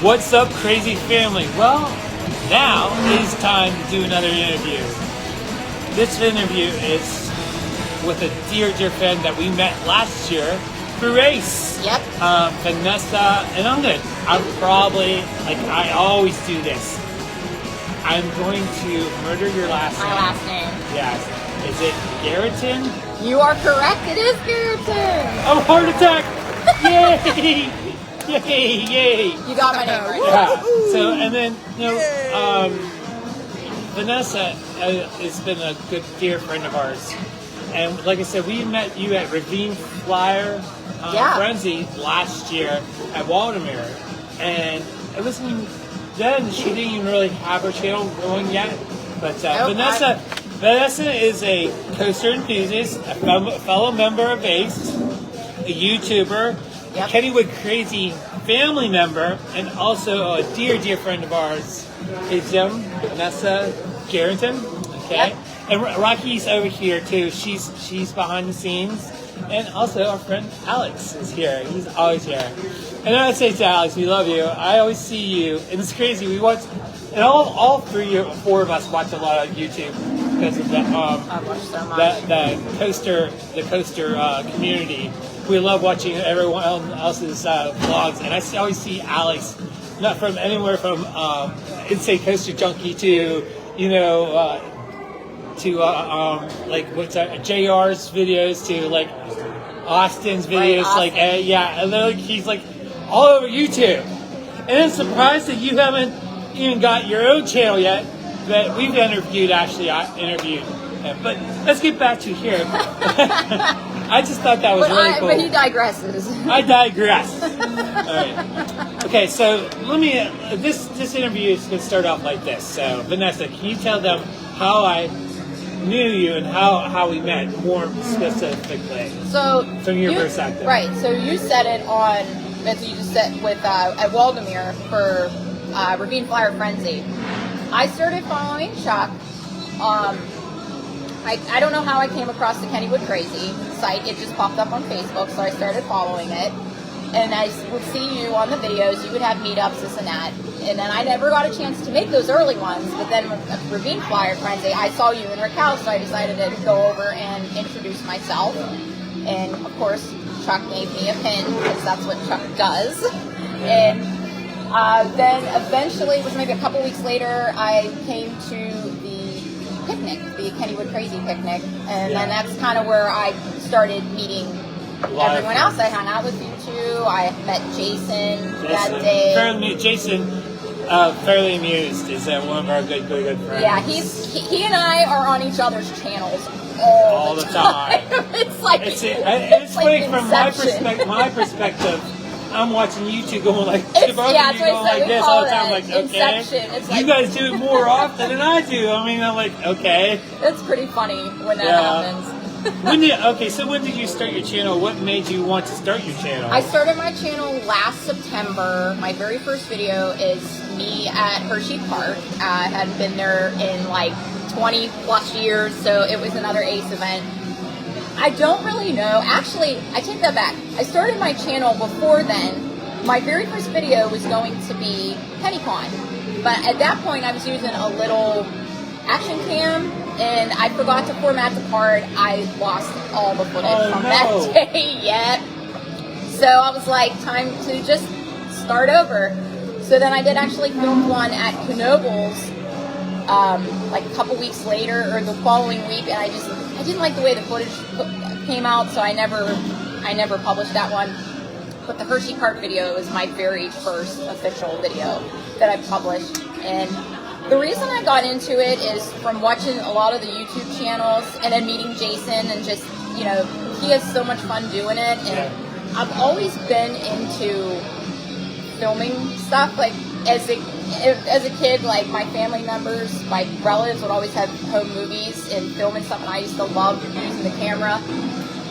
What's up, crazy family? Well, now is time to do another interview. This interview is with a dear friend that we met last year through race. Yep. Vanessa, and I'm probably, like I always do this, I'm going to murder your last name. My last name. Yes. Is it Garritan? You are correct. It is Garritan. Oh, heart attack! Yay! Yay! You got my name right. Yeah. So, and then, Vanessa has been a good, dear friend of ours. And like I said, we met you at Ravine Flyer Frenzy last year at Waldemere. And it wasn't even, then she didn't even really have her channel going yet. But Vanessa is a coaster enthusiast, a fellow member of ACE, a YouTuber, a Kennywood Krazy family member, and also a dear friend of ours is Vanessa Garritan. Okay, yep. And Rocky's over here too. She's behind the scenes, and also our friend Alex is here. He's always here. And I say to Alex, we love you. I always see you, and it's crazy. We watch, and all four of us watch a lot of YouTube because of that. I watch so much. The coaster community. We love watching everyone else's vlogs, and I always see Alex, not from anywhere from Insane Coaster Junkie to like what's that, JR's videos to like Austin's videos, right, Austin. And then he's like all over YouTube, and I'm surprised that you haven't even got your own channel yet. That we've interviewed him. But let's get back to here. I just thought that was really cool. But he digresses. I digress. All right. Okay, so let me. This interview is going to start off like this. So, Vanessa, can you tell them how I knew you and how we met more specifically? So, from your perspective, right? So you said it on. As you just said with at Waldemere for Ravine Flyer Frenzy. I started following Chuck. I don't know how I came across the Kennywood Krazy site. It just popped up on Facebook, so I started following it. And I would see you on the videos. You would have meetups, this and that. And then I never got a chance to make those early ones. But then with Ravine Flyer Frenzy, I saw you in Raquel, so I decided to go over and introduce myself. And of course, Chuck gave me a pin, because that's what Chuck does. And then eventually, it was maybe a couple weeks later, I came to picnic, the Kennywood Krazy picnic, and then that's kind of where I started meeting everyone else. I hung out with you two. I met Jason that day. Jason, Fairly Amused, is one of our good friends. Yeah, he and I are on each other's channels all the time. It's like it's funny from my perspective. I'm watching you two going like, going like this all the time. Like, okay, you guys do it more often than I do. I mean, I'm like, okay. It's pretty funny when that happens. So when did you start your channel? What made you want to start your channel? I started my channel last September. My very first video is me at Hershey Park. I hadn't been there in like 20 plus years, so it was another ACE event. I don't really know. Actually, I take that back. I started my channel before then. My very first video was going to be PennyCon. But at that point, I was using a little action cam, and I forgot to format the card. I lost all the footage from that day yet. So I was like, time to just start over. So then I did actually film one at Knoebels like a couple weeks later, or the following week, and I didn't like the way the footage came out, so I never published that one. But the Hershey Park video is my very first official video that I published, and the reason I got into it is from watching a lot of the YouTube channels and then meeting Jason, and just, he has so much fun doing it, and I've always been into filming stuff. Like as a kid, like my family members, my relatives would always have home movies and filming stuff, and I used to love using the camera.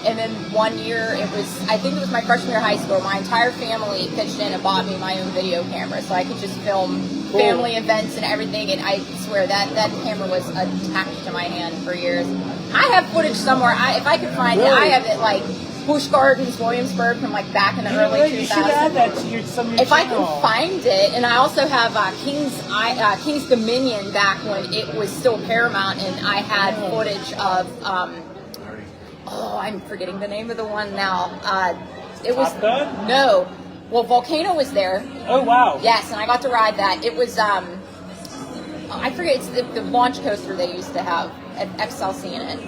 And then one year, I think it was my freshman year of high school, my entire family pitched in and bought me my own video camera, so I could just film family events and everything, and I swear that camera was attached to my hand for years. I have footage somewhere, if I could find it, I have it like Busch Gardens, Williamsburg from like back in the early 2000s. You should add that to some of your If channel. I can find it, and I also have King's Dominion back when it was still Paramount, and I had footage of I'm forgetting the name of the one now. It was Top Gun? No. Well, Volcano was there. Oh wow. Yes, and I got to ride that. It was I forget, it's the launch coaster they used to have at XLC in it.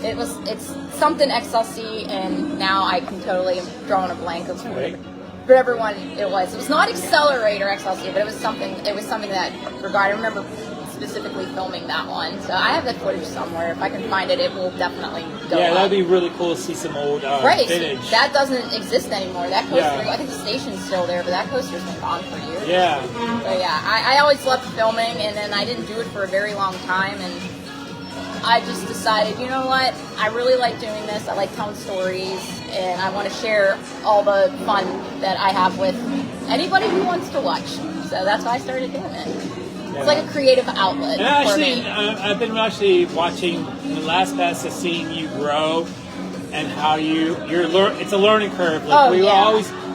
It's something XLC, and now I can totally draw on a blank of whatever one it was. It was not Accelerator XLC, but it was something that regard. I remember specifically filming that one, so I have that footage somewhere. If I can find it, it will definitely go up. That'd be really cool to see some old vintage. So that doesn't exist anymore. That coaster, I think the station's still there, but that coaster's been gone for years. Yeah. So yeah, I always loved filming, and then I didn't do it for a very long time, and I just decided, you know what, I really like doing this. I like telling stories, and I want to share all the fun that I have with anybody who wants to watch. So that's why I started doing it. It's like a creative outlet for me. I've been actually watching the last batch of seeing you grow, and how it's a learning curve. Like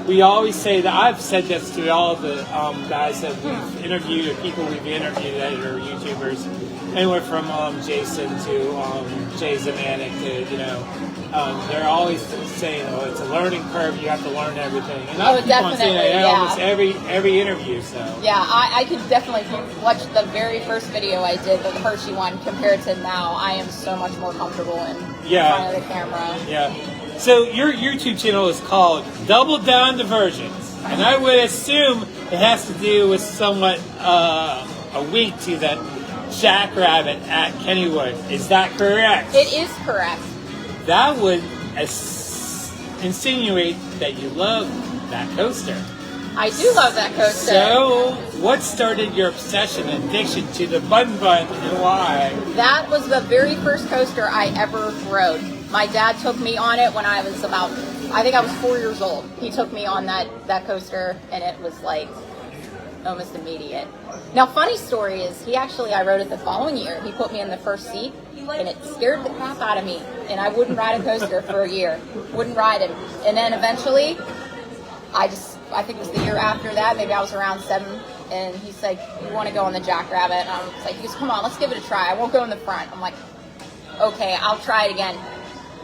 we always say that. I've said this to all of the guys that we've interviewed, people we've interviewed that are YouTubers, anywhere from Jason to Jay Zamanek to they're always saying, "Oh, it's a learning curve. You have to learn everything." And I keep on saying that almost every interview. So yeah, I could definitely, if you watch the very first video I did, the Hershey one, compared to now, I am so much more comfortable in front of the camera. Yeah. So your YouTube channel is called Double Down Diversions, and I would assume it has to do with somewhat a wink to that Jackrabbit at Kennywood. Is that correct? It is correct. That would insinuate that you love that coaster. I do love that coaster. So, what started your obsession and addiction to the Bun and why? That was the very first coaster I ever rode. My dad took me on it when I was I think I was 4 years old. He took me on that coaster, and it was like almost immediate. Now, funny story is, I rode it the following year. He put me in the first seat, and it scared the crap out of me. And I wouldn't ride a coaster for a year. Wouldn't ride it. And then eventually, I think it was the year after that, maybe I was around 7, and he's like, "You want to go on the Jackrabbit?" And I was like, he goes, "Come on, let's give it a try. I won't go in the front." I'm like, "Okay, I'll try it again."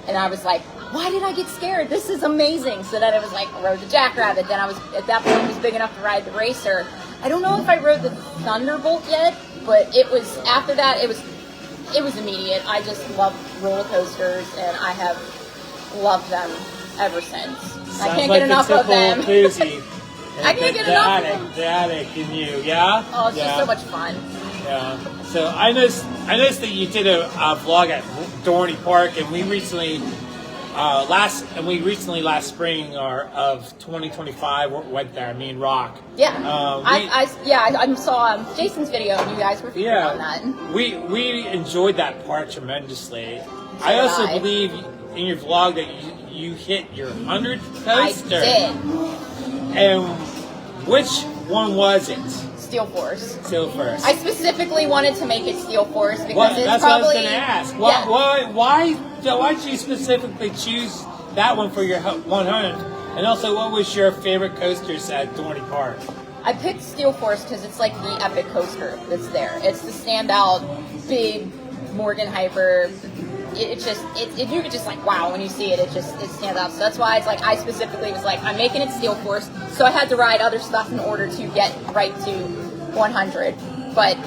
And I was like, why did I get scared? This is amazing. So then it was like, I rode the Jackrabbit. Then at that point, I was big enough to ride the Racer. I don't know if I rode the Thunderbolt yet, but it was, after that, it was immediate. I just love roller coasters, and I have loved them ever since. Sounds I can't like get enough of them. I can't get enough of them. The addict in you, yeah? Oh, it's just so much fun. Yeah. So I noticed that you did a vlog at Dorney Park, and we recently last spring of 2025 went there. Me and Rock. Yeah. I saw Jason's video, and you guys were featured on that. We enjoyed that part tremendously. I also believe in your vlog that you hit your 100th coaster. I did. And which one was it? Steel Force. Steel Force. I specifically wanted to make it Steel Force because it's that's probably... what I was going to ask. Why did you specifically choose that one for your 100th? And also, what was your favorite coasters at Dorney Park? I picked Steel Force because it's like the epic coaster that's there. It's the standout, big Morgan Hyper. You could just like, wow, when you see it, it stands out. So that's why it's like, I specifically was like, I'm making it Steel Force. So I had to ride other stuff in order to get right to 100. But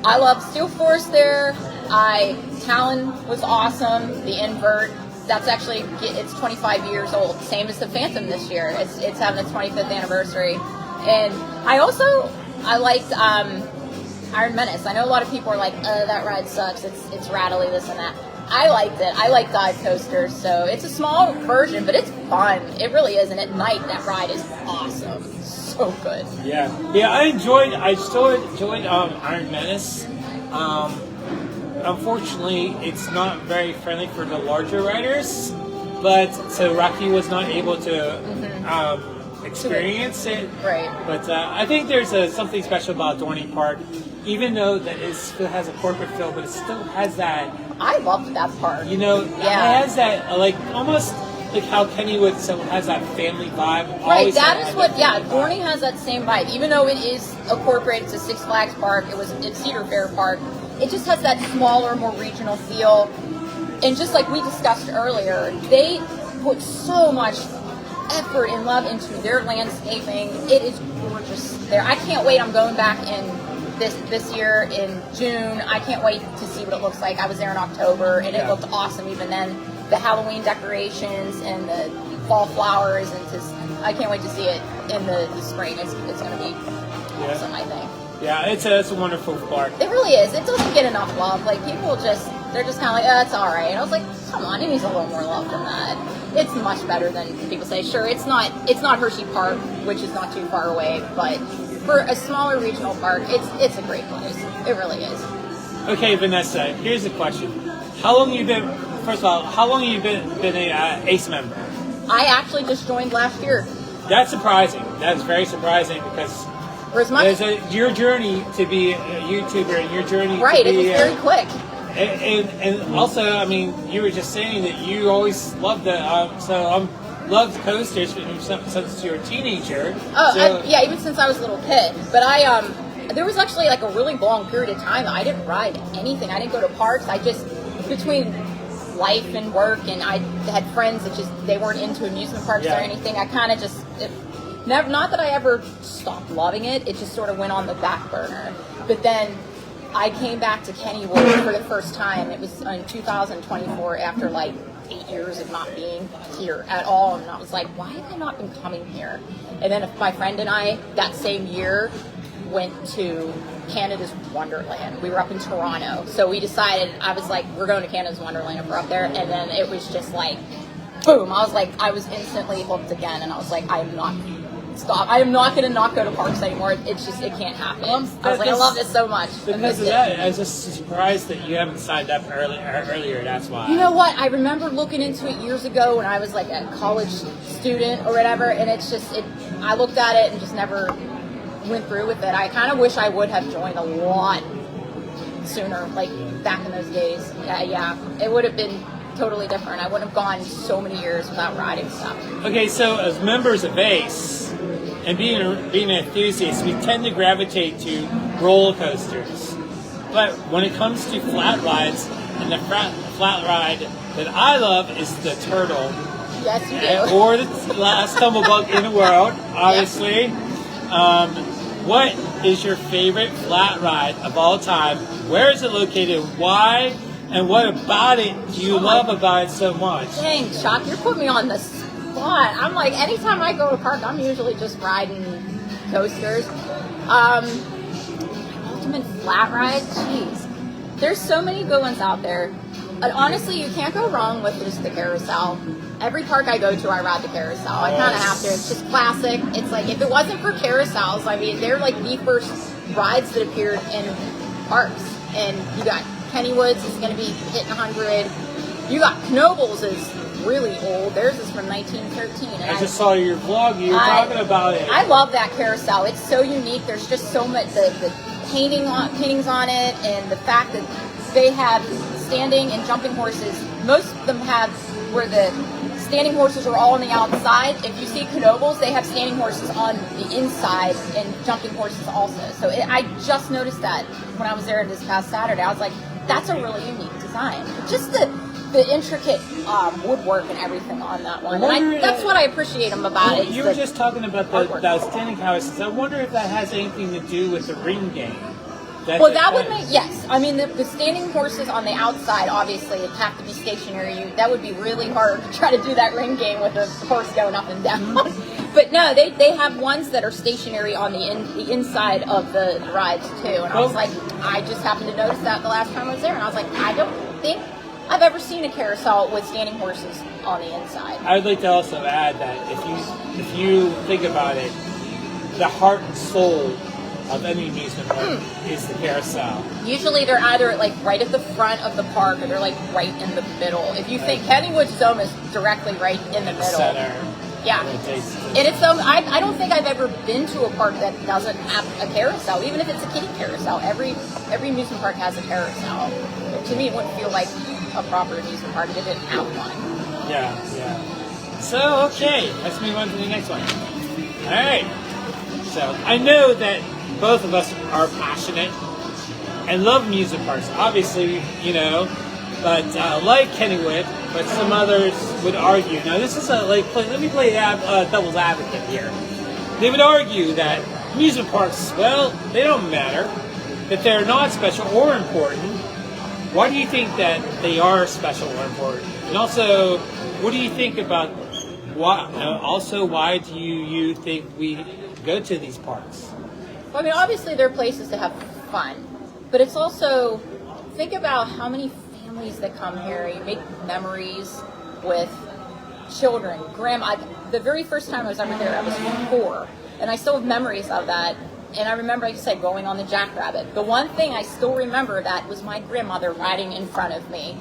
I love Steel Force there. Talon was awesome. The invert, that's actually, it's 25 years old. Same as the Phantom this year. It's having its 25th anniversary. And I liked Iron Menace. I know a lot of people are like, that ride sucks. It's rattly, this and that. I liked it. I like dive coasters, so it's a small version, but it's fun. It really is, and at night, that ride is awesome. So good. Yeah. I still enjoyed Iron Menace. Unfortunately, it's not very friendly for the larger riders, so Rocky was not able to experience it. Right. But I think there's something special about Dorney Park, even though that it still has a corporate feel, but it still has that. I loved that park. It has that like almost like how Kennywood has that family vibe. Right, that is what, yeah, Dorney has that same vibe. Even though it is a corporate, it's a Six Flags park, it's Cedar Fair Park, it just has that smaller, more regional feel. And just like we discussed earlier, they put so much effort and love into their landscaping. It is gorgeous there. I can't wait. I'm going back in this year in June. I can't wait to see what it looks like. I was there in October, and it looked awesome even then. The Halloween decorations and the fall flowers, and just I can't wait to see it in the spring. It's going to be awesome, I think. Yeah, it's a wonderful park. It really is. It doesn't get enough love. Like, people they're just kind of like, oh, it's all right. And I was like, come on, it needs a little more love than that. It's much better than people say. Sure, it's not Hershey Park, which is not too far away, but for a smaller regional park, it's a great place. It really is. Okay, Vanessa, here's a question. How long have you been a ACE member? I actually just joined last year. That's surprising. That's very surprising because your journey to be a YouTuber and your journey right, to be... it was very quick. And also, I mean, you were just saying that you always loved loved coasters since you were a teenager. Oh, yeah, even since I was a little kid. But there was actually like a really long period of time that I didn't ride anything. I didn't go to parks. I just, between life and work, and I had friends that they weren't into amusement parks or anything. I kind of just, not that I ever stopped loving it. It just sort of went on the back burner. But then I came back to Kennywood for the first time. It was in 2024 after like 8 years of not being here at all. And I was like, why have I not been coming here? And then my friend and I, that same year, went to Canada's Wonderland. We were up in Toronto. So we decided, I was like, we're going to Canada's Wonderland if we're up there. And then it was just like, boom. I was instantly hooked again. And I was like, I am not going to not go to parks anymore. It's just, it can't happen. I was like, I love this so much. Because of that, I was just surprised that you haven't signed up earlier. That's why. You know what? I remember looking into it years ago when I was like a college student or whatever, and it's just, I looked at it and just never went through with it. I kind of wish I would have joined a lot sooner, like back in those days. Yeah, it would have been totally different. I wouldn't have gone so many years without riding stuff. Okay, so as members of ACE and being an enthusiast, we tend to gravitate to roller coasters. But when it comes to flat rides, and the flat ride that I love is the Turtle. Yes, you do. Or the last tumblebug in the world, obviously. Yep. What is your favorite flat ride of all time? Where is it located? Why? And what about it do you love about it so much? Dang, Chuck, you're putting me on the spot. I'm like, anytime I go to a park, I'm usually just riding coasters. Ultimate flat ride? Jeez. There's so many good ones out there. Honestly, you can't go wrong with just the carousel. Every park I go to, I ride the carousel. I kind of have to. It's just classic. It's like, if it wasn't for carousels, I mean, they're like the first rides that appeared in parks. And you got Kennywood's is going to be hitting 100. You got Knoebels is really old. Theirs is from 1913. And I just saw your vlog. You were talking about it. I love that carousel. It's so unique. There's just so much, the paintings on it, and the fact that they have standing and jumping horses. Most of them have where the standing horses are all on the outside. If you see Knoebels, they have standing horses on the inside and jumping horses also. So I just noticed that when I was there this past Saturday. I was like, that's a really unique design. Just the intricate woodwork and everything on that one. And that's what I appreciate them about it. You were just talking about the standing horses. I wonder if that has anything to do with the ring game. That would make, yes. I mean, the standing horses on the outside, obviously, it'd have to be stationary. That would be really hard to try to do that ring game with a horse going up and down. But no, they have ones that are stationary on the inside of the rides, too. And I was like, I just happened to notice that the last time I was there. And I was like, I don't think I've ever seen a carousel with standing horses on the inside. I would like to also add that if you think about it, the heart and soul of any amusement park is the carousel. Usually they're either like right at the front of the park or they're like right in the middle. If you think Kennywood's Dome is directly right in the middle. Center. Yeah. And it's I don't think I've ever been to a park that doesn't have a carousel, even if it's a kiddie carousel. Every amusement park has a carousel. To me, it wouldn't feel like a proper amusement park if it didn't have one. Yeah. So, okay, let's move on to the next one. All right. So, I know that both of us are passionate and love amusement parks. Obviously, but like Kennywood, but some others would argue. Now, this is let me play devil's advocate here. They would argue that amusement parks, well, they don't matter, that they're not special or important. Why do you think that they are special or important? And also, what do you think about why do you think we go to these parks? Well, I mean, obviously there are places to have fun, but it's also, think about how many families that come here. You make memories with children, grandma. The very first time I was ever there, I was 4, and I still have memories of that. And I remember, like I said, going on the Jackrabbit. The one thing I still remember that was my grandmother riding in front of me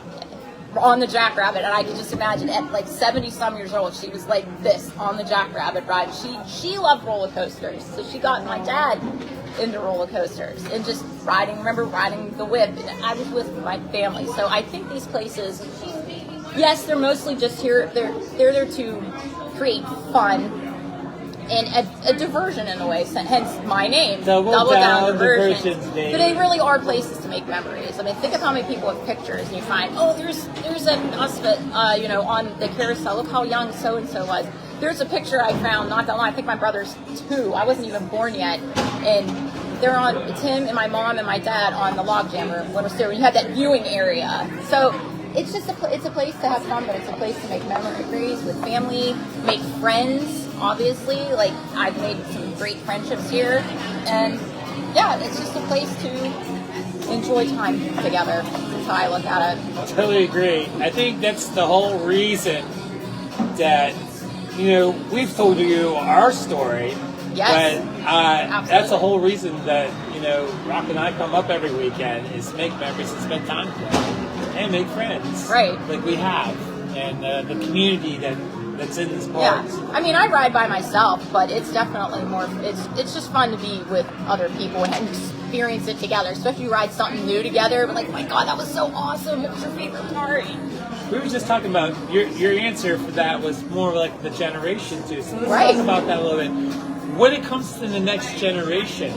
on the Jackrabbit, and I could just imagine at like 70-some years old, she was like this on the Jackrabbit ride. She loved roller coasters, so she got my dad into roller coasters and just remember riding the whip, and I was with my family. So I think these places, yes, they're mostly just here, they're there to create fun and a diversion in a way, hence my name, Double Down Diversions. But they really are places to make memories. I mean, think of how many people have pictures, and you find, there's an us, on the carousel. Look how young so and so was. There's a picture I found not that long. I think my brother's 2. I wasn't even born yet, and it's him and my mom and my dad on the log jammer when you had that viewing area. So it's just it's a place to have fun, but it's a place to make memories with family, make friends. Obviously, like I've made some great friendships here, and yeah, it's just a place to enjoy time together. That's how I look at it. I totally agree. I think that's the whole reason that we've told you our story. Yes, but that's the whole reason that Rock and I come up every weekend is to make memories and spend time together and make friends. Right, like we have, and the community that's in this park. Yeah, I mean, I ride by myself, but it's definitely more. It's just fun to be with other people and experience it together. Especially if you ride something new together. But like, oh my God, that was so awesome! What was your favorite part? We were just talking about your answer for that was more like the generation too. So let's right. talk about that a little bit. When it comes to the next generation,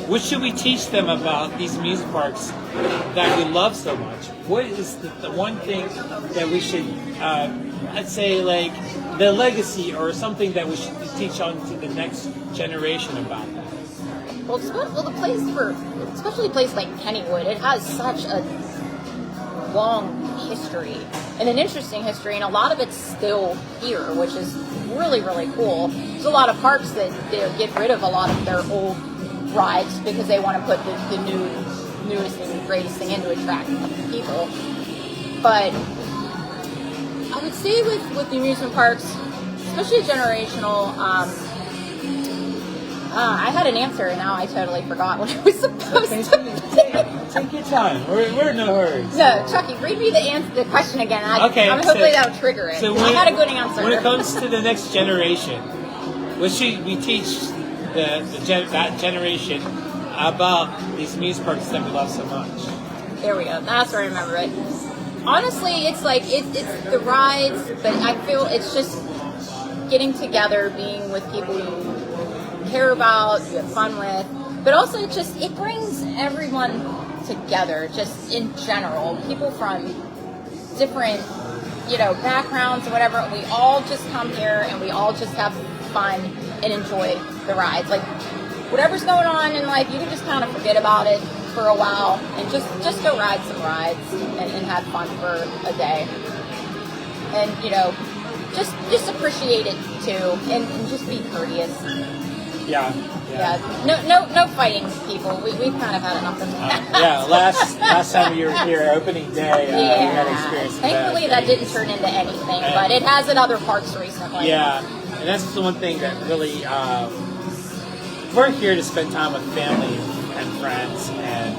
what should we teach them about these amusement parks that we love so much? What is the one thing that we should, I'd say, like the legacy or something that we should teach on to the next generation about? Well, the place especially a place like Kennywood, it has such a long history and an interesting history, and a lot of it's still here, which is really, really cool. There's a lot of parks that they get rid of a lot of their old rides because they want to put the newest and greatest thing in to attract people. But I would say with the amusement parks, especially generational, I had an answer and now I totally forgot what it was supposed to be. Take your time. We're in no hurry. No, Chucky, read me the question again. Okay. Hopefully that'll trigger it. So I had a good answer. When it comes to the next generation, what should we teach that generation about these amusement parks that we love so much? There we go. That's where I remember it. Honestly, it's like it's the rides, but I feel it's just getting together, being with people you care about, you have fun with, but also it brings everyone together, just in general. People from different, backgrounds or whatever. We all just come here and we all just have fun and enjoy the rides. Like whatever's going on in life, you can just kind of forget about it for a while and just go ride some rides and have fun for a day. And just appreciate it too, and just be courteous. Yeah. No fighting, people. We've kind of had enough of that. Last time you were here, opening day, we had experience. Thankfully, that didn't turn into anything, but it has in other parks recently. Yeah, and that's the one thing that really, we're here to spend time with family and friends, and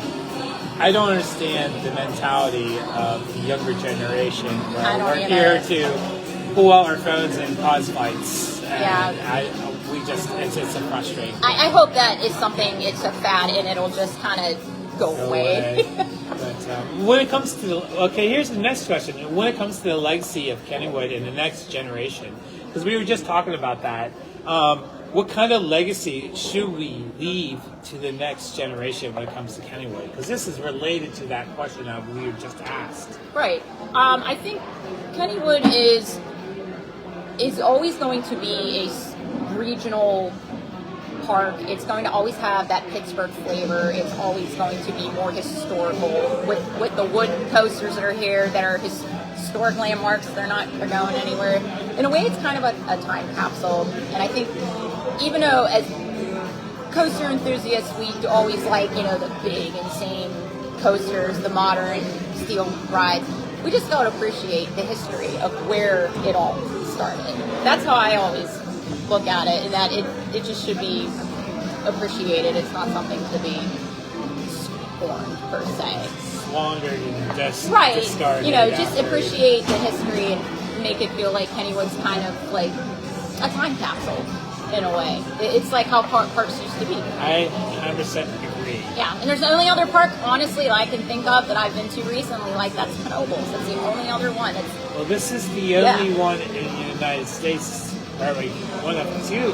I don't understand the mentality of the younger generation where we're here to pull out our phones and cause fights. And it's frustrating. I hope that is something, it's a fad, and it'll just kind of go away. But when it comes to here's the next question. When it comes to the legacy of Kennywood in the next generation, because we were just talking about that, what kind of legacy should we leave to the next generation when it comes to Kennywood? Because this is related to that question that we were just asked. Right. I think Kennywood is always going to be a regional park. It's going to always have that Pittsburgh flavor. It's always going to be more historical with the wood coasters that are here that are historic landmarks. They're going anywhere. In a way, it's kind of a time capsule. And I think even though as coaster enthusiasts, we always like, the big, insane coasters, the modern steel rides, we just don't appreciate the history of where it all started. That's how I always look at it, and that it just should be appreciated. It's not something to be scorned, per se. Squandered and just right. discarded. Just appreciate the history and make it feel like Kennywood's kind of like a time capsule in a way. It's like how parks used to be. I 100% agree. Yeah, and there's the only other park, honestly, that I can think of that I've been to recently, that's Knoebels. That's the only other one. Well, this is the only one in the United States, probably one of two.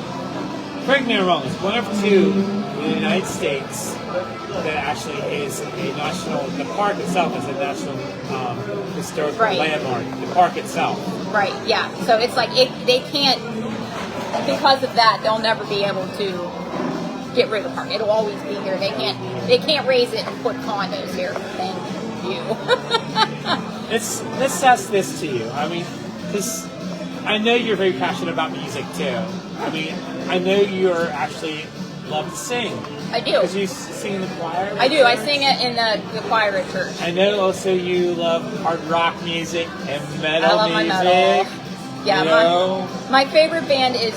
Correct me if I'm wrong, it's one of two in the United States that actually is a national, the park itself is a national historical landmark, the park itself. Right, yeah. So it's like they can't, because of that, they'll never be able to get rid of the park. It'll always be here. They can't raise it and put condos here. Thank you. Let's ask this to you. I mean, because I know you're very passionate about music too. I mean, I know you're actually love to sing. I do. Because you sing in the choir? I do. I sing it in the choir at church. I know also you love hard rock music and metal I love music. my metal. Yeah, my favorite band is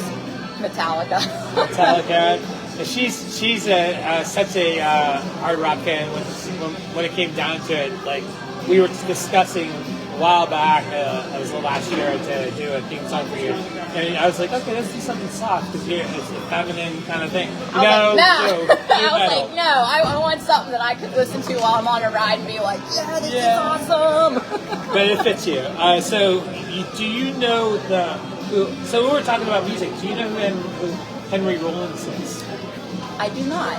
Metallica. Metallica. She's such a hard rock fan. When it came down to it, like we were discussing a while back, it was last year, to do a theme song for you, and I was like, okay, let's do something soft because it's a feminine kind of thing. I was like, no, I want something that I could listen to while I'm on a ride and be like, yeah, this is awesome. But it fits you. Do you know so we were talking about music. Do you know who Henry Rollins is? I do not.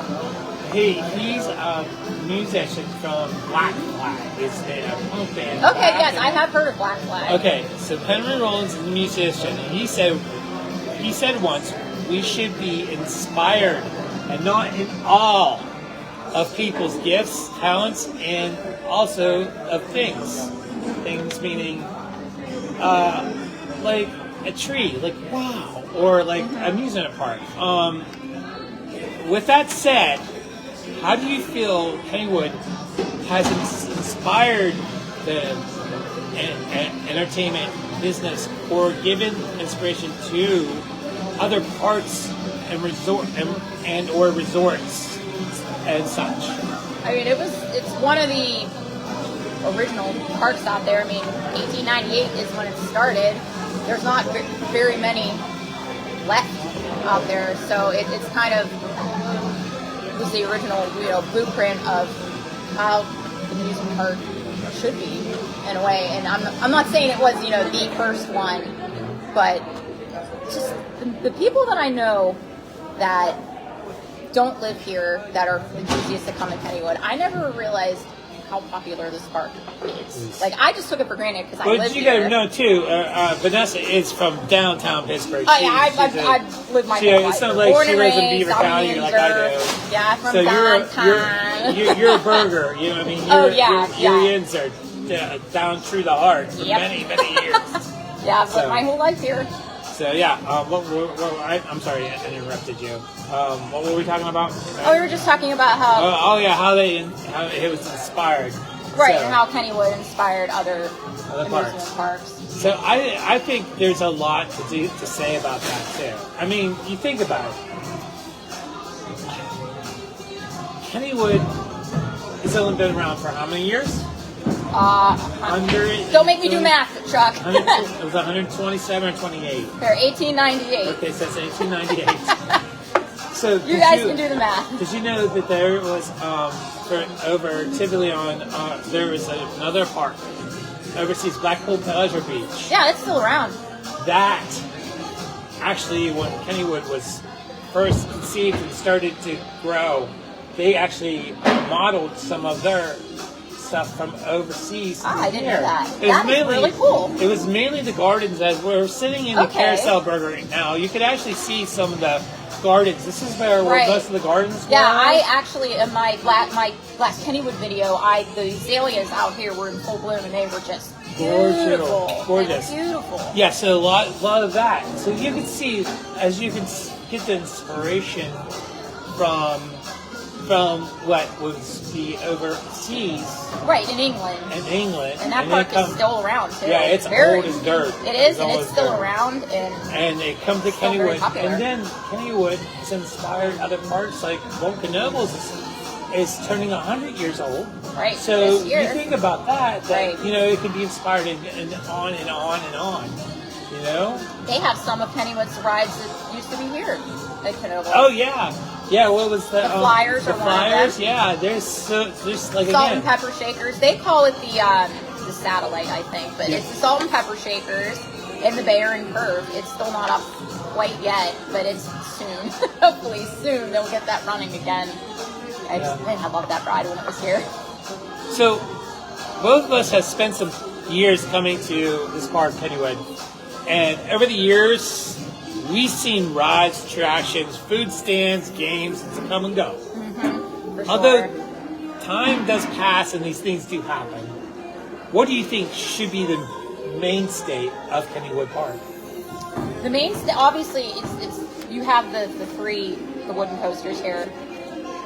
He's a musician from Black Flag. It's a punk band. Okay, yes, I have heard of Black Flag. Okay, so Henry Rollins is a musician, and he said once, we should be inspired and not in awe of people's gifts, talents, and also of things. Things meaning, like a tree, like wow, or like amusement park. With that said, how do you feel Kennywood has inspired the entertainment business or given inspiration to other parks and or resorts and such? I mean, it's one of the original parks out there. I mean, 1898 is when it started. There's not very many left out there, so it's kind of was the original blueprint of how the amusement park should be in a way. And I'm not saying it was the first one, but just the people that I know that don't live here that are enthusiasts that come to Kennywood, I never realized how popular this park is. Like, I just took it for granted because I live here. But you gotta know too, Vanessa is from downtown Pittsburgh. Oh yeah, I've lived my whole life. It's not like she lives in Beaver County like I do. Yeah, I'm from downtown. You're a burger, you know what I mean? Your ends are down through the heart for many, many years. Yeah, I've lived my whole life here. So yeah, I'm sorry I interrupted you. What were we talking about? We were just talking about how. How it was inspired. Right, and how Kennywood inspired other parks. So I think there's a lot to say about that too. I mean, you think about it. Kennywood has only been around for how many years? Don't make me do math, Chuck. It was 127 or 28. Or 1898. Okay, so it's 1898. So you guys can do the math. Did you know that there was over Tivoli on there was another park overseas, Blackpool Pleasure Beach? Yeah, it's still around. That actually, when Kennywood was first conceived and started to grow, they actually modeled some of their stuff from overseas. I didn't know that. That is really cool. It was mainly the gardens. As we're sitting in the Carousel Burger right now, you could actually see some of the gardens. This is where most of the gardens were. Yeah, I actually, in my last Kennywood video, the azaleas out here were in full bloom, and they were just gorgeous. Beautiful. Yeah, so a lot of that. So you can see, as you can get the inspiration from what was the overseas. Right, in England. And that park is still around, too. Yeah, it's old as dirt. It is, and it's still around. And they come to Kennywood. And then Kennywood has inspired other parks, like Vulcan Nobles is turning 100 years old. Right, so you think about that, you know, it can be inspired and on and on and on. You know? They have some of Kennywood's rides that used to be here at Kennywood. Oh, yeah. Yeah, what was the Flyers? The Flyers, yeah. There's like salt and pepper shakers. They call it the satellite, I think, but it's the salt and pepper shakers and the Bear and Curve. It's still not up quite yet, but it's soon. Hopefully soon they'll get that running again. I loved that ride when it was here. So both of us have spent some years coming to this park, Kennywood, and over the years, we've seen rides, attractions, food stands, games come and go. Mm-hmm, although time does pass and these things do happen, what do you think should be the mainstay of Kennywood Park? The mainstay, obviously, it's you have the wooden coasters here.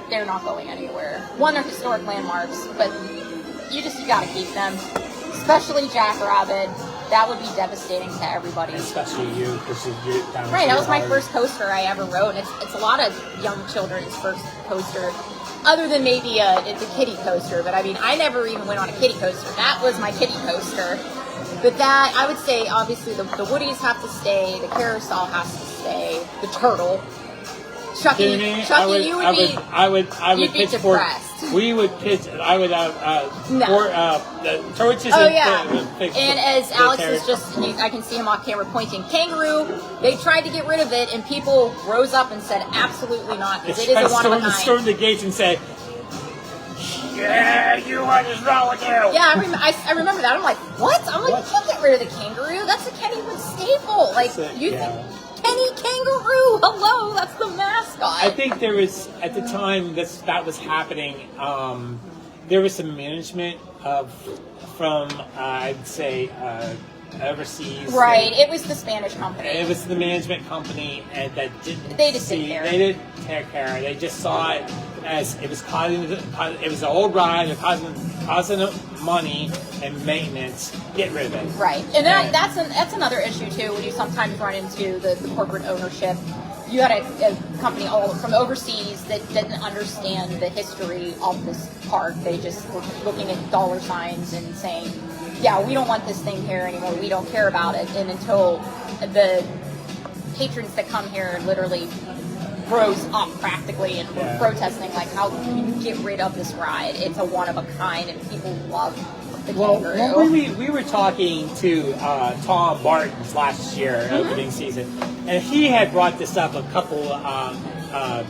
They're not going anywhere. One, they're historic landmarks, but you got to keep them. Especially Jackrabbit. That would be devastating to everybody. Especially you, because you're down. Right, that was my first coaster I ever rode, and it's a lot of young children's first coaster, other than maybe the kiddie coaster. But I mean, I never even went on a kiddie coaster. That was my kiddie coaster. But that, I would say, obviously, the Woodies have to stay, the Carousel has to stay, the Turtle. Chucky, you would be. I would be depressed. We would pitch. I would have the torches. Oh yeah. And as Alex is I can see him off camera pointing. Kangaroo. They tried to get rid of it, and people rose up and said, "Absolutely not, because it is a one of a kind." Stormed the gates and said, "Yeah, what is wrong with you?" Yeah, I remember that. I'm like, what? I'm like, you can't get rid of the kangaroo. That's a Kennywood staple. Like think. Kenny Kangaroo, hello, that's the mascot. I think there was, at the time that was happening, there was some management from I'd say, overseas. Right, it was the Spanish company. It was the management company that didn't They just didn't care. They didn't take care. They just saw it as it was an old ride, it causing money and maintenance. Get rid of it. Right, and that's another issue too. When you sometimes run into the corporate ownership, you had a company all from overseas that didn't understand the history of this park. They just were looking at dollar signs and saying, "Yeah, we don't want this thing here anymore. We don't care about it." And until the patrons that come here literally rose up practically and were protesting, like, how can you get rid of this ride? It's a one of a kind, and people love the kangaroo. Well, we were talking to Tom Barton's last year, opening season, and he had brought this up a couple, I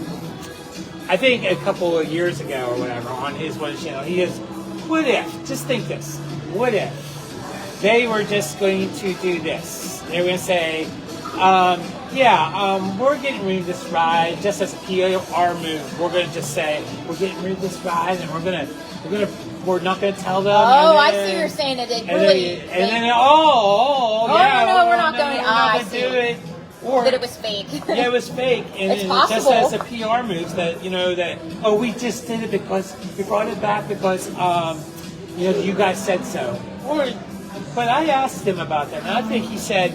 think a couple of years ago or whatever, on his one channel. He goes, "What if? Just think this. What if they were just going to do this? They were going to say, we're getting rid of this ride just as a PR move. We're going to just say we're getting rid of this ride, and we're not going to tell them." Oh, I see what you're saying. That it really. We're not going to do it. Or that it was fake. Yeah, it was fake, and it's possible. Just as a PR move that we just did it because we brought it back because you guys said so. But I asked him about that, and I think he said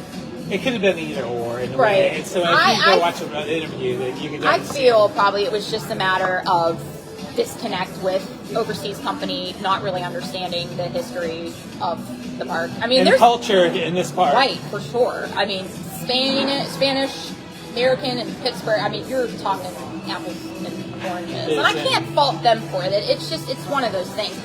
it could have been either or in a way. And so if you go watch an interview, that you can. I feel probably it was just a matter of disconnect with overseas company, not really understanding the history of the park. I mean, there's culture in this park, right? For sure. I mean, Spanish, American, and Pittsburgh. I mean, you're talking apples and oranges. And I can't fault them for it. It's one of those things.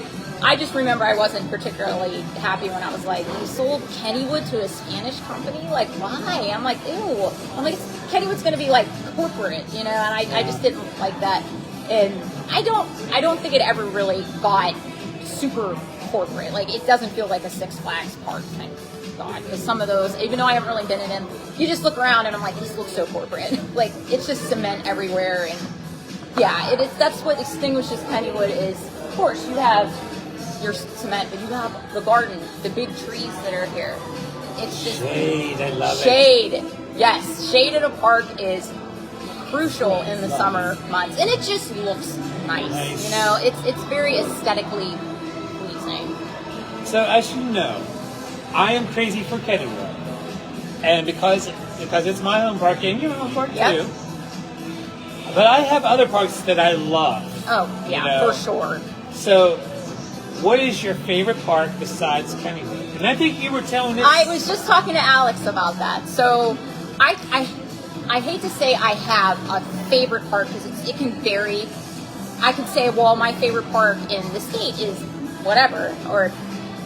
I just remember I wasn't particularly happy when I was like, you sold Kennywood to a Spanish company? Like, why? I'm like, ew. I'm like, Kennywood's going to be like corporate, you know, and I just didn't like that. And I don't think it ever really got super corporate. Like, it doesn't feel like a Six Flags park thing. God, because some of those, even though I haven't really been in them, you just look around and I'm like, this looks so corporate. Like, it's just cement everywhere. And yeah, it is. That's what distinguishes Kennywood is, of course, you have your cement, but you have the garden, the big trees that are here. It's just shade. I love shade. Yes, shade at a park is crucial in the summer months, and it just looks nice. You know, it's very aesthetically pleasing. So as you know, I am crazy for Kennywood, and because it's my home park and your home park too. But I have other parks that I love. Oh yeah, for sure. So, what is your favorite park besides Kennywood? And I think you were telling us. I was just talking to Alex about that. So, I hate to say I have a favorite park because it can vary. I could say, well, my favorite park in the state is whatever,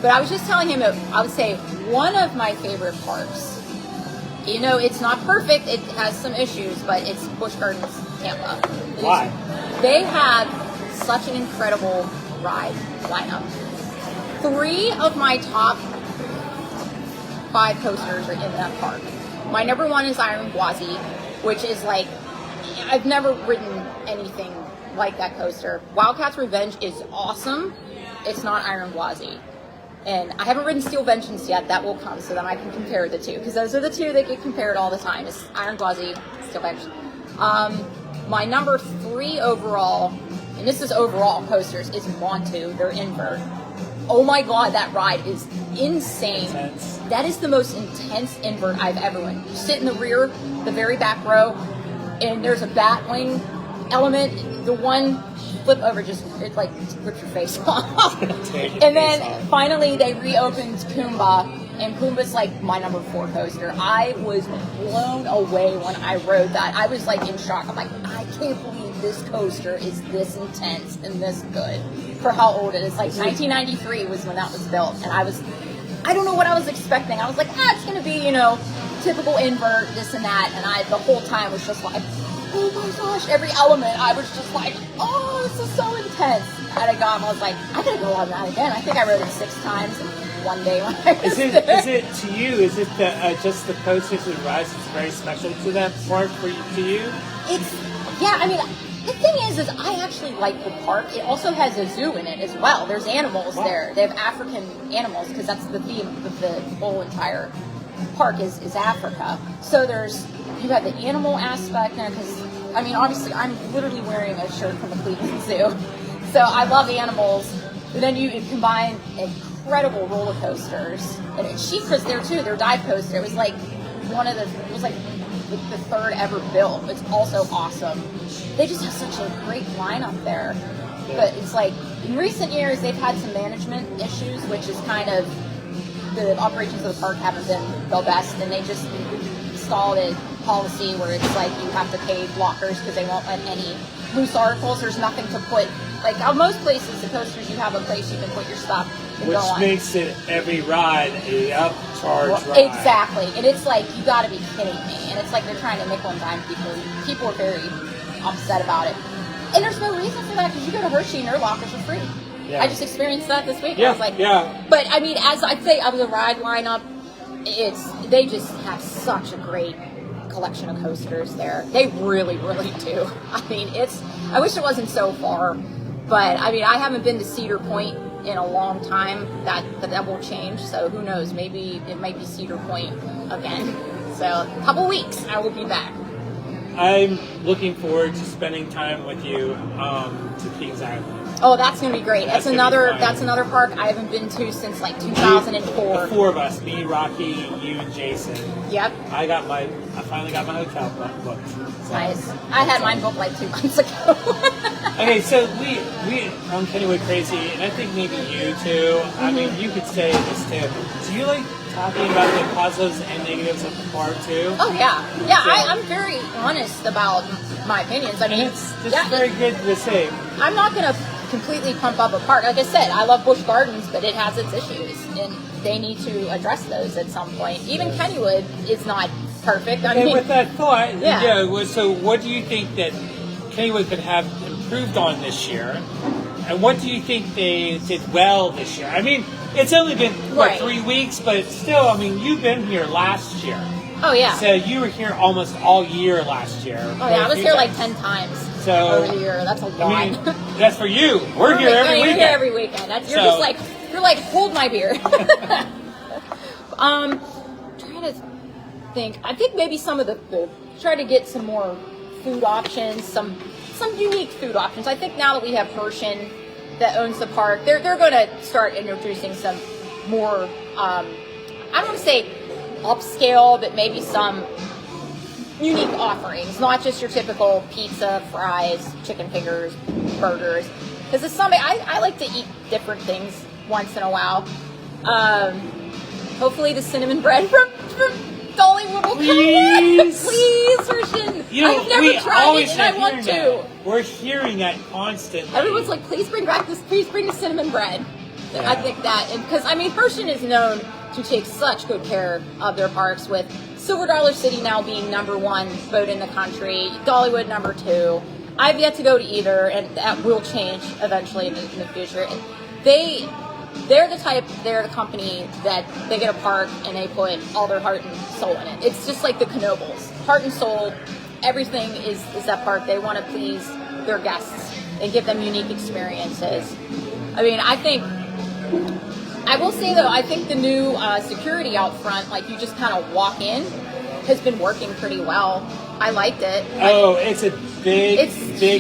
but I was just telling him, I would say one of my favorite parks, you know, it's not perfect, it has some issues, but it's Busch Gardens, Tampa. Why? They have such an incredible ride lineup. 3 of my top 5 coasters are in that park. My number 1 is Iron Gwazi, which is like, I've never ridden anything like that coaster. Wildcat's Revenge is awesome. It's not Iron Gwazi. And I haven't ridden Steel Vengeance yet. That will come, so then I can compare the two. Because those are the two that get compared all the time. It's Iron Gwazi, Steel Vengeance. My number 3 overall, and this is overall coasters, is Montu. They're invert. Oh my god, that ride is insane. Intense. That is the most intense invert I've ever went. You sit in the rear, the very back row, and there's a bat wing element. The one flip over just, it like rips your face off. And then finally they reopened Kumba, and Kumba's like my number 4 coaster. I was blown away when I rode that. I was like in shock. I'm like, I can't believe this coaster is this intense and this good for how old it is. Like 1993 was when that was built, and I don't know what I was expecting. I was like, it's gonna be, you know, typical invert, this and that, and the whole time was just like, oh my gosh, every element, I was just like, oh, this is so intense. And I got home, I was like, I gotta go on that again. I think I rode it 6 times in one day when I was there. Is it to you, is it just the coasters and rides that's very special to that park to you? I mean, the thing is I actually like the park. It also has a zoo in it as well. There's animals there. They have African animals because that's the theme of the whole entire park is Africa. So you have the animal aspect, because I mean, obviously, I'm literally wearing a shirt from the Cleveland Zoo, so I love animals. But then you combine incredible roller coasters, and Sheikah's there too. Their dive coaster. It was like it was like the 3rd ever built. It's also awesome. They just have such a great lineup there. But it's like in recent years they've had some management issues, which is kind of the operations of the park haven't been the best, and they just installed a policy where it's like you have to pay lockers because they won't let any loose articles. There's nothing to put, like at most places, the coasters, you have a place you can put your stuff and which go on. Makes it every ride a upcharge ride. Exactly, and it's like, you got to be kidding me. And it's like they're trying to nickel and dime people. People are very upset about it, and there's no reason for that because you go to Hershey and their lockers are free. Yeah. I just experienced that this week. I was like, But I mean, as I'd say, of the ride lineup, they just have such a great collection of coasters there. They really, really do. I mean, I wish it wasn't so far, but I mean, I haven't been to Cedar Point in a long time. That will change, so who knows? Maybe it might be Cedar Point again. So a couple weeks, I will be back. I'm looking forward to spending time with you to Kings Island. Oh, that's gonna be great. That's another park I haven't been to since like 2004. The 4 of us, me, Rocky, you, and Jason. Yep. I finally got my hotel booked. So nice. I had mine booked like 2 months ago. Okay, so we on Kennywood Krazy, and I think maybe you too. I mean, you could say this too. Do you like talking about the positives and negatives of the park too. Oh yeah, yeah. So, I'm very honest about my opinions. I mean, it's very good to say. I'm not going to completely pump up a park. Like I said, I love Busch Gardens, but it has its issues, and they need to address those at some point. Even Kennywood is not perfect. I mean, with that thought, yeah. So what do you think that Kennywood could have improved on this year? And what do you think they did well this year? I mean, it's only been, 3 weeks, but still, I mean, you've been here last year. Oh, yeah. So you were here almost all year last year. Oh, yeah, I was here like 10 times over the year. That's a lot. I mean, that's for you. We're here every weekend. You're here every weekend. You're like, hold my beer. Trying to think. I think maybe some of the try to get some more food options, some unique food options. I think now that we have Hershon that owns the park, they're going to start introducing some more, I don't want to say upscale, but maybe some unique offerings, not just your typical pizza, fries, chicken fingers, burgers. Because it's something, I like to eat different things once in a while. Hopefully the cinnamon bread from Dollywood will come in. Please, Hershon. I've never tried it and I want to. We're hearing that constantly. Everyone's like, please bring the cinnamon bread. Yeah. I think that, because I mean, Hershon is known to take such good care of their parks, with Silver Dollar City now being #1 boat in the country, Dollywood #2. I've yet to go to either, and that will change eventually in the future. And they're the company that they get a park and they put all their heart and soul in it. It's just like the Knoebels. Heart and soul, everything is that park. They want to please their guests and give them unique experiences. I mean, I will say though, I think the new security out front, like you just kind of walk in, has been working pretty well. I liked it. It's a big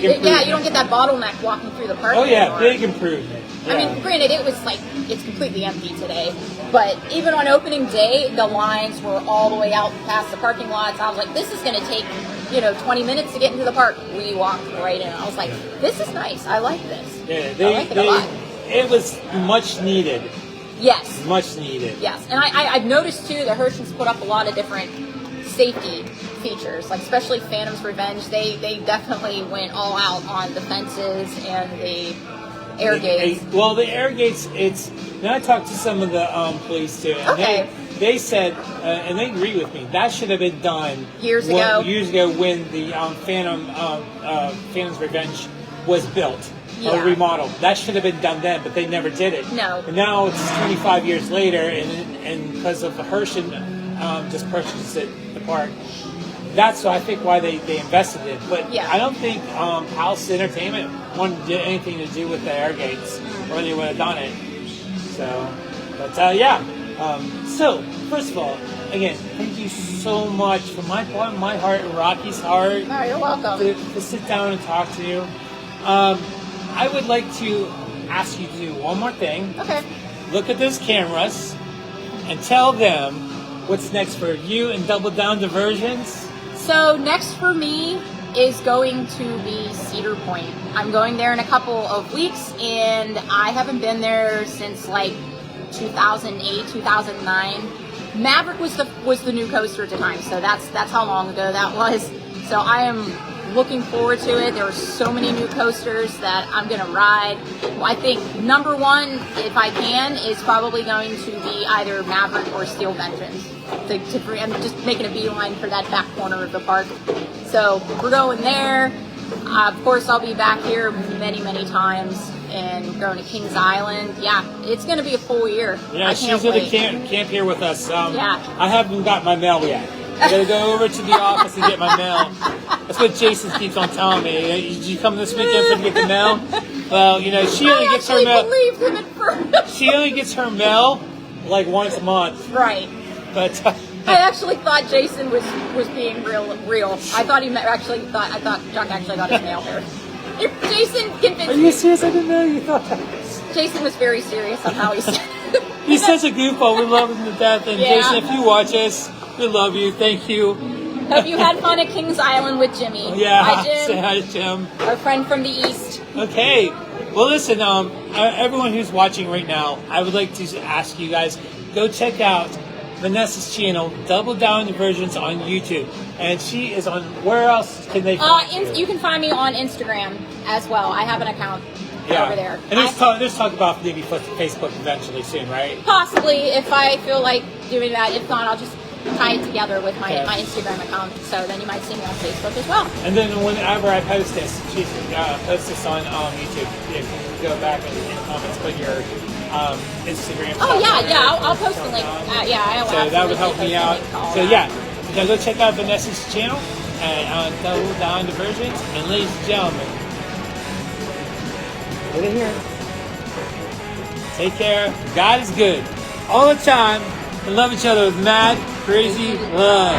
improvement. Yeah, you don't get that bottleneck walking through the park anymore. Big improvement. Yeah. I mean, granted, it was like, it's completely empty today, but even on opening day, the lines were all the way out past the parking lots. I was like, this is going to take, 20 minutes to get into the park. We walked right in. I was like, this is nice. I like this. Yeah, I like it a lot. It was much needed. Yes. Much needed. Yes. And I've noticed, too, that Hershon's put up a lot of different safety features, like especially Phantom's Revenge. They definitely went all out on the fences and the air gates. Well, the air gates, now I talked to some of the police, too, and they said, and they agree with me, that should have been done years ago when the Phantom's Revenge was built. Yeah. Or remodeled. That should have been done then, but they never did it. No. And now it's 25 years later, and because of the Hershon just purchased the park, that's I think why they invested in it. But I don't think House Entertainment wanted to do anything to do with the air gates, or they would have done it. So, but so first of all, again, thank you so much from my heart and Rocky's heart. Oh, you're welcome. To sit down and talk to you. I would like to ask you to do one more thing. Okay. Look at those cameras and tell them what's next for you and Double Down Diversions. So next for me is going to be Cedar Point. I'm going there in a couple of weeks, and I haven't been there since like 2008, 2009. Maverick was the new coaster at the time, so that's how long ago that was. So I am looking forward to it. There are so many new coasters that I'm going to ride. I think #1, if I can, is probably going to be either Maverick or Steel Vengeance. I'm just making a beeline for that back corner of the park. So we're going there. Of course, I'll be back here many, many times and going to Kings Island. Yeah, it's going to be a full year. Yeah, she's going to camp here with us. I haven't got my mail yet. I got to go over to the office and get my mail. That's what Jason keeps on telling me. Did you come this weekend to get the mail? Well, she only gets her mail. Believed him at first. She only gets her mail like once a month. Right. But I actually thought Jason was being real. I thought I thought Chuck actually got his mail here. Jason convinced me. Are you serious? I didn't know you thought that. Jason was very serious on how he said it. He's such a goofball. We love him to death. And Jason, if you watch us, we love you. Thank you. Hope you had fun at Kings Island with Jimmy. Yeah. Hi, Jim. Say hi to Jim. Our friend from the East. Okay. Well, listen, everyone who's watching right now, I would like to ask you guys, go check out Vanessa's channel, Double Down Diversions on YouTube. And she is on, where else can they find you? You can find me on Instagram as well. I have an account over there. And there's talk about maybe Facebook eventually soon, right? Possibly, if I feel like doing that. If not, I'll just tie it together with my Instagram account. So then you might see me on Facebook as well. And then whenever I post this, she posts this on YouTube. If you go back and in the comments, put your Instagram. Oh yeah, I'll post the link. I will. So that would help me out. So now go check out Vanessa's channel and on Double Down Diversions. And ladies and gentlemen, put it here. Take care. God is good all the time. And love each other with mad, crazy love.